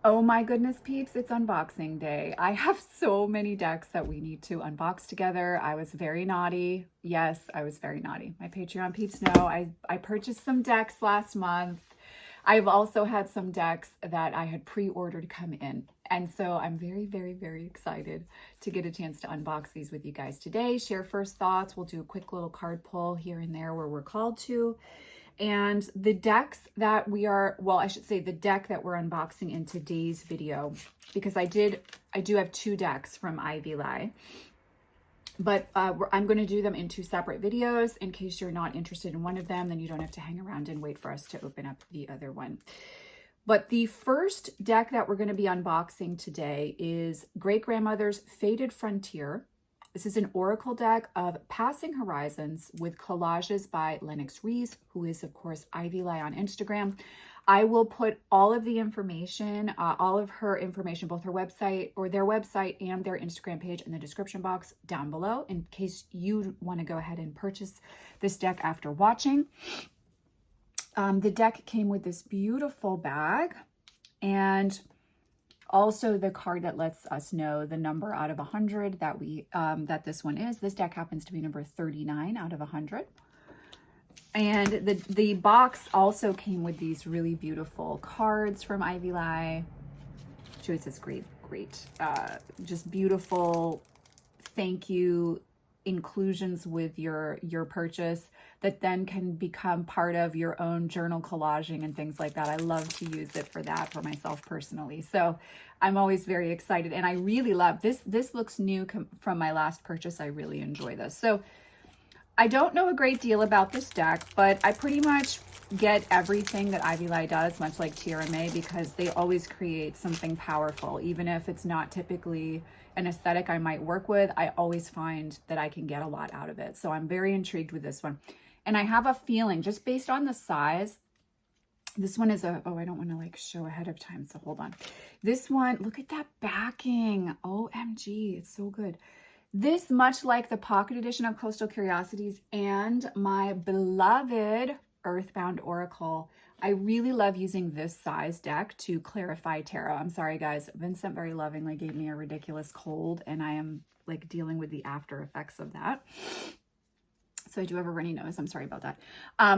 Oh my goodness, peeps, it's unboxing day. I have so many decks that we need to unbox together. I was very naughty. Yes, I was very naughty. My Patreon peeps know I purchased some decks last month. I've also had some decks that I had pre-ordered come in. And so I'm very, very, very excited to get a chance to unbox these with you guys today. Share first thoughts. We'll do a quick little card pull here and there where we're called to. And the decks that we are, well, I should say the deck that we're unboxing in today's video, because I do have two decks from Ivy Lie, but I'm going to do them in two separate videos. In case you're not interested in one of them, then you don't have to hang around and wait for us to open up the other one. But the first deck that we're going to be unboxing today is Great Grandmother's Faded Frontier. This is an oracle deck of Passing Horizons with collages by Lennox Reese, who is, of course, Ivy Lie on Instagram. I will put all of the information, all of her information, both her website or their website and their Instagram page in the description box down below in case you want to go ahead and purchase this deck after watching. The deck came with this beautiful bag and also the card that lets us know the number out of 100 that that this one is. This deck happens to be number 39 out of 100. And the box also came with these really beautiful cards from Ivy Lie. Choice is great, just beautiful thank you inclusions with your purchase that then can become part of your own journal collaging and things like that. I love to use it for that for myself personally. So I'm always very excited, and I really love this. This looks new from my last purchase. I really enjoy this. So I don't know a great deal about this deck, but I pretty much get everything that Ivy Lie does, much like TRMA, because they always create something powerful. Even if it's not typically an aesthetic I might work with, I always find that I can get a lot out of it. So I'm very intrigued with this one. And I have a feeling, just based on the size, this one is a, oh, I don't want to like show ahead of time, so hold on. This one, look at that backing. OMG, it's so good. This, much like the pocket edition of Coastal Curiosities and my beloved Earthbound Oracle, I really love using this size deck to clarify tarot. I'm sorry, guys. Vincent very lovingly gave me a ridiculous cold, and I am like dealing with the after effects of that. So I do have a runny nose. I'm sorry about that.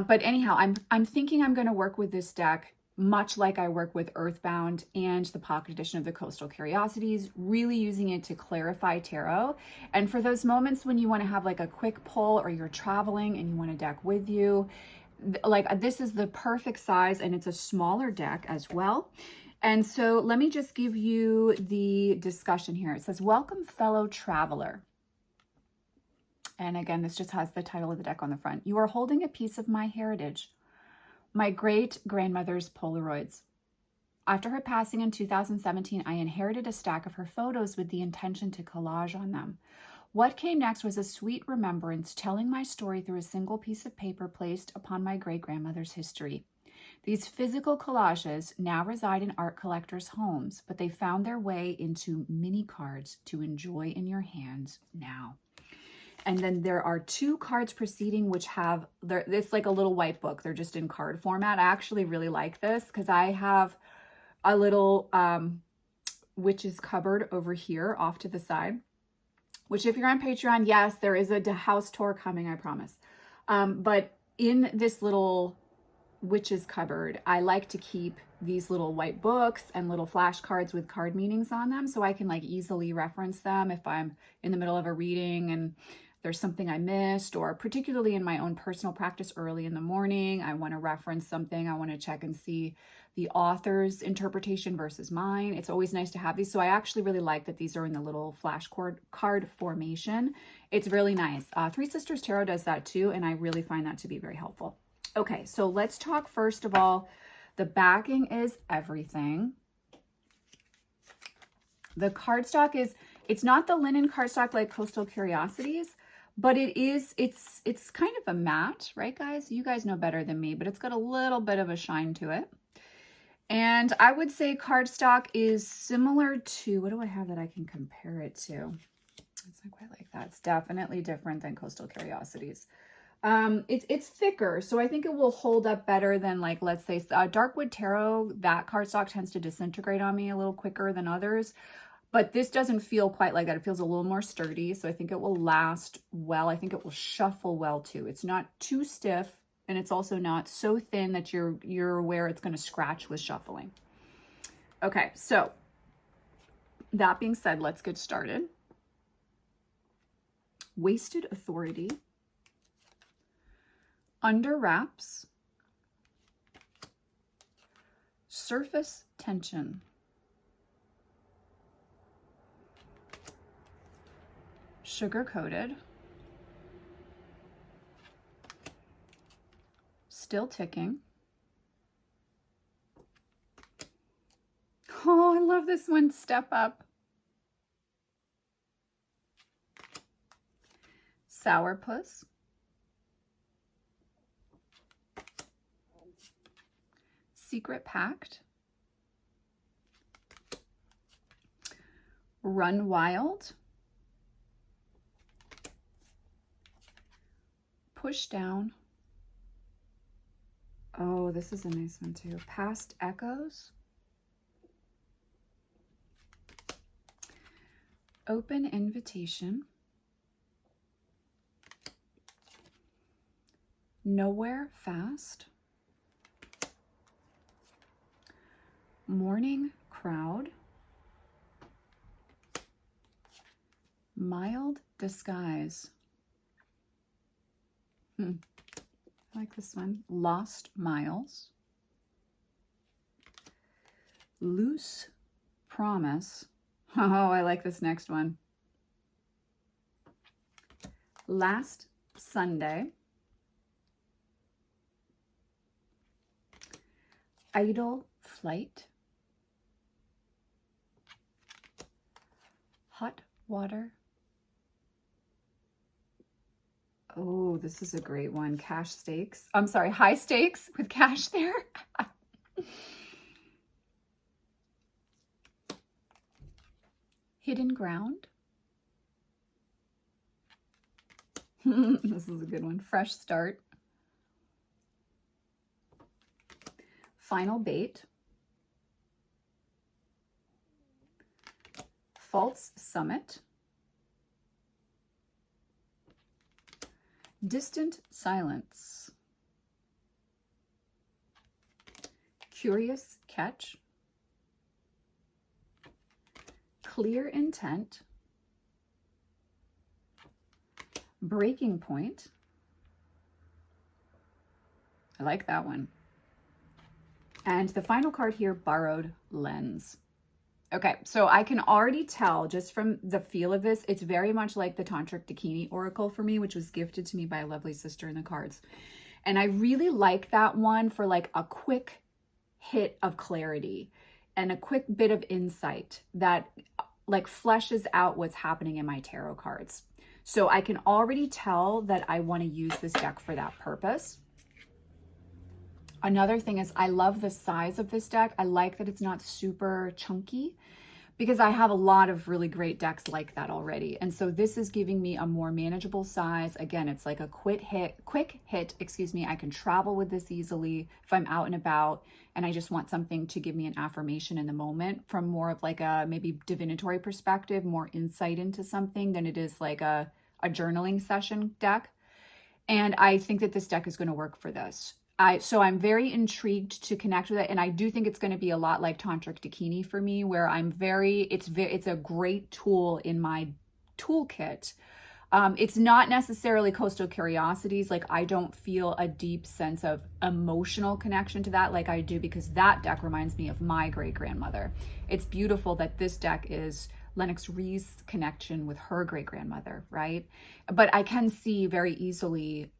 But anyhow, I'm thinking I'm going to work with this deck much like I work with Earthbound and the pocket edition of the Coastal Curiosities, really using it to clarify tarot. And for those moments when you want to have like a quick pull, or you're traveling and you want a deck with you, like this is the perfect size, and it's a smaller deck as well. And so let me just give you the discussion here. It says, welcome, fellow traveler. And again, this just has the title of the deck on the front. You are holding a piece of my heritage, my great-grandmother's Polaroids. After her passing in 2017, I inherited a stack of her photos with the intention to collage on them. What came next was a sweet remembrance, telling my story through a single piece of paper placed upon my great-grandmother's history. These physical collages now reside in art collectors' homes, but they found their way into mini cards to enjoy in your hands now. And then there are two cards preceding, which have, it's like a little white book. They're just in card format. I actually really like this because I have a little witch's cupboard over here off to the side, which if you're on Patreon, yes, there is a house tour coming, I promise. But in this little witch's cupboard, I like to keep these little white books and little flashcards with card meanings on them, so I can like easily reference them if I'm in the middle of a reading and there's something I missed, or particularly in my own personal practice early in the morning, I want to reference something. I want to check and see the author's interpretation versus mine. It's always nice to have these. So I actually really like that these are in the little card formation. It's really nice. Three Sisters Tarot does that too, and I really find that to be very helpful. Okay, so let's talk first of all, the backing is everything. The cardstock is, it's not the linen cardstock like Coastal Curiosities, but it's kind of a matte, right guys? You guys know better than me, but it's got a little bit of a shine to it. And I would say cardstock is similar to, what do I have that I can compare it to? It's not quite like that. It's definitely different than Coastal Curiosities. It's thicker, so I think it will hold up better than, like, let's say, Darkwood Tarot. That cardstock tends to disintegrate on me a little quicker than others, but this doesn't feel quite like that. It feels a little more sturdy, so I think it will last well. I think it will shuffle well too. It's not too stiff, and it's also not so thin that you're aware it's going to scratch with shuffling. Okay, so that being said, let's get started. Wasted Authority, Under Wraps, Surface Tension, Sugar Coated, Still Ticking. Oh, I love this one, Step Up. Sourpuss. Secret Pact. Run Wild. Push Down. Oh, this is a nice one too. Past Echoes. Open Invitation. Nowhere Fast. Morning Crowd. Mild Disguise. I like this one. Lost Miles. Loose Promise. Oh, I like this next one. Last Sunday. Idle Flight. Hot Water. Oh, this is a great one. Cash Stakes. I'm sorry, High Stakes with cash there. Hidden Ground. This is a good one. Fresh Start. Final Bait. False Summit. Distant Silence. Curious Catch. Clear Intent. Breaking Point. I like that one. And the final card here, Borrowed Lens. Okay, so I can already tell just from the feel of this, it's very much like the Tantric Dakini Oracle for me, which was gifted to me by a lovely sister in the cards. And I really like that one for like a quick hit of clarity and a quick bit of insight that like fleshes out what's happening in my tarot cards. So I can already tell that I want to use this deck for that purpose. Another thing is I love the size of this deck. I like that it's not super chunky because I have a lot of really great decks like that already. And so this is giving me a more manageable size. Again, it's like a quick hit, excuse me. I can travel with this easily if I'm out and about and I just want something to give me an affirmation in the moment from more of like a maybe divinatory perspective, more insight into something than it is like a journaling session deck. And I think that this deck is going to work for this. So I'm very intrigued to connect with it. And I do think it's going to be a lot like Tantric Dakini for me, where it's a great tool in my toolkit. It's not necessarily Coastal Curiosities. Like I don't feel a deep sense of emotional connection to that like I do, because that deck reminds me of my great-grandmother. It's beautiful that this deck is Lennox Ree's connection with her great-grandmother, right? But I can see very easily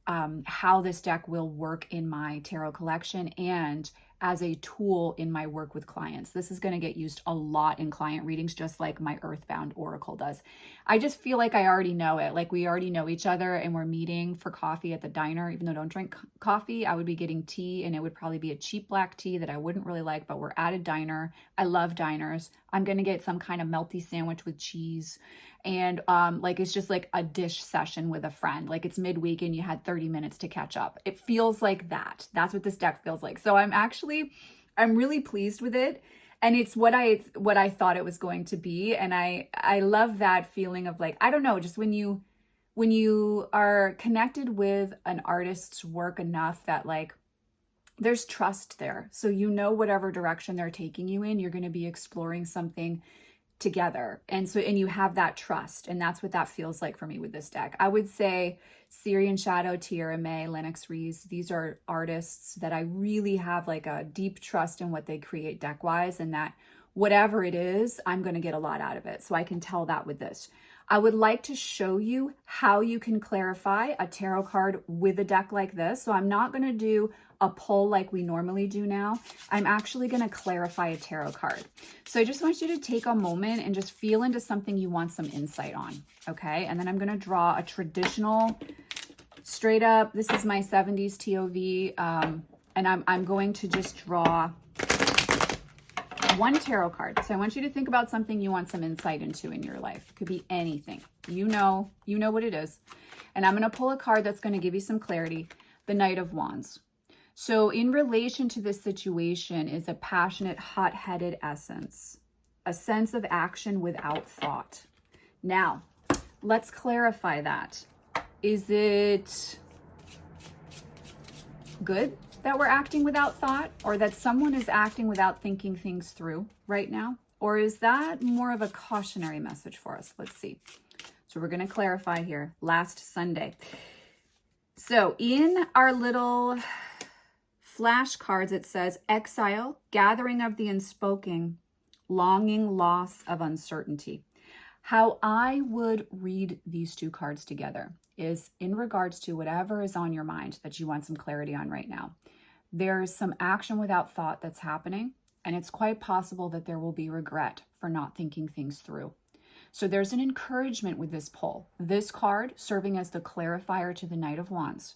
how this deck will work in my tarot collection and as a tool in my work with clients. This is going to get used a lot in client readings, just like my Earthbound Oracle does. I just feel like I already know it. Like we already know each other and we're meeting for coffee at the diner. Even though I don't drink coffee, I would be getting tea and it would probably be a cheap black tea that I wouldn't really like, but we're at a diner. I love diners. I'm going to get some kind of melty sandwich with cheese. And like, it's just like a dish session with a friend. Like it's midweek and you had 30 minutes to catch up. It feels like that. That's what this deck feels like. So I'm really pleased with it. And it's what I thought it was going to be. And I love that feeling of like, I don't know, just when you are connected with an artist's work enough that like there's trust there. So you know whatever direction they're taking you in, you're going to be exploring something together. And you have that trust. And that's what that feels like for me with this deck. I would say Syrian Shadow, Tierra May, Lennox Rees, these are artists that I really have like a deep trust in what they create deck wise, and that whatever it is, I'm going to get a lot out of it. So I can tell that with this. I would like to show you how you can clarify a tarot card with a deck like this. So I'm not going to do a pull like we normally do now. I'm actually going to clarify a tarot card. So I just want you to take a moment and just feel into something you want some insight on, okay? And then I'm going to draw a traditional, straight up, this is my 70s TOV, and I'm going to just draw one tarot card. So I want you to think about something you want some insight into in your life. It could be anything. You know what it is. And I'm going to pull a card that's going to give you some clarity. The Knight of Wands. So in relation to this situation is a passionate, hot-headed essence, a sense of action without thought. Now, let's clarify that. Is it good that we're acting without thought, or that someone is acting without thinking things through right now? Or is that more of a cautionary message for us? Let's see. So we're going to clarify here. Last Sunday. So in our little flashcards, it says exile, gathering of the unspoken, longing, loss of uncertainty. How I would read these two cards together is in regards to whatever is on your mind that you want some clarity on right now. There's some action without thought that's happening, and it's quite possible that there will be regret for not thinking things through. So there's an encouragement with this pull. This card serving as the clarifier to the Knight of Wands.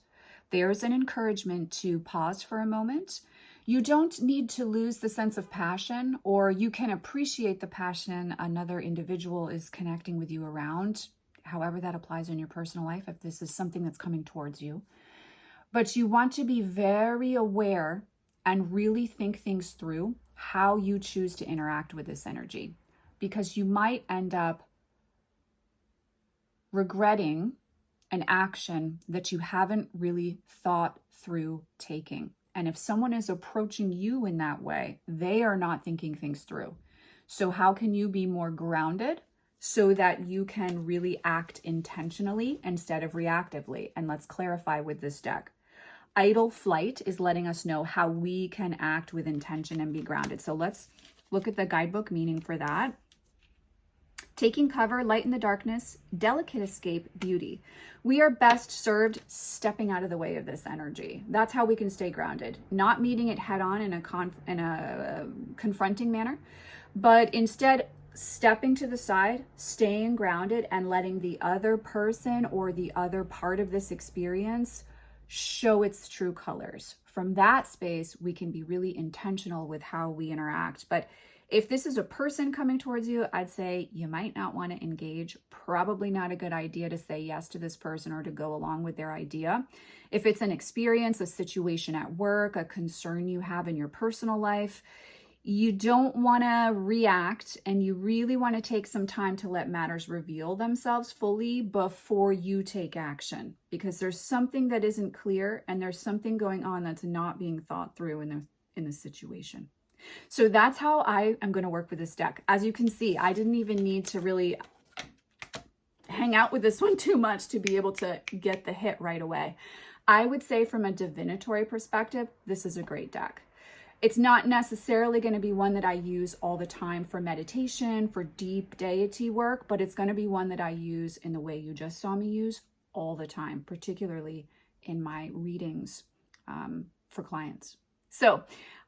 There's an encouragement to pause for a moment. You don't need to lose the sense of passion, or you can appreciate the passion another individual is connecting with you around, however that applies in your personal life, if this is something that's coming towards you. But you want to be very aware and really think things through how you choose to interact with this energy, because you might end up regretting an action that you haven't really thought through taking. And if someone is approaching you in that way, they are not thinking things through. So how can you be more grounded so that you can really act intentionally instead of reactively? And let's clarify with this deck. Idle flight is letting us know how we can act with intention and be grounded. So let's look at the guidebook meaning for that. Taking cover, light in the darkness, delicate escape, beauty. We are best served stepping out of the way of this energy. That's how we can stay grounded. Not meeting it head on in a confronting manner, but instead stepping to the side, staying grounded, and letting the other person or the other part of this experience show its true colors. From that space, we can be really intentional with how we interact. But if this is a person coming towards you, I'd say you might not want to engage. Probably not a good idea to say yes to this person or to go along with their idea. If it's an experience, a situation at work, a concern you have in your personal life, you don't want to react, and you really want to take some time to let matters reveal themselves fully before you take action, because there's something that isn't clear and there's something going on that's not being thought through in the situation. So that's how I am going to work with this deck. As you can see, I didn't even need to really hang out with this one too much to be able to get the hit right away. I would say from a divinatory perspective, this is a great deck. It's not necessarily going to be one that I use all the time for meditation, for deep deity work, but it's going to be one that I use in the way you just saw me use all the time, particularly in my readings for clients. So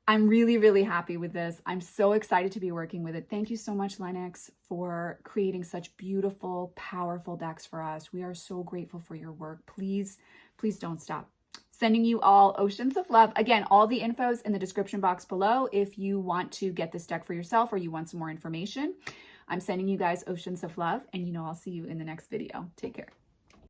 I'm really, really happy with this. I'm so excited to be working with it. Thank you so much, Lennox, for creating such beautiful, powerful decks for us. We are so grateful for your work. Please, please don't stop. Sending you all oceans of love. Again, all the info's in the description box below if you want to get this deck for yourself or you want some more information. I'm sending you guys oceans of love, and I'll see you in the next video. Take care.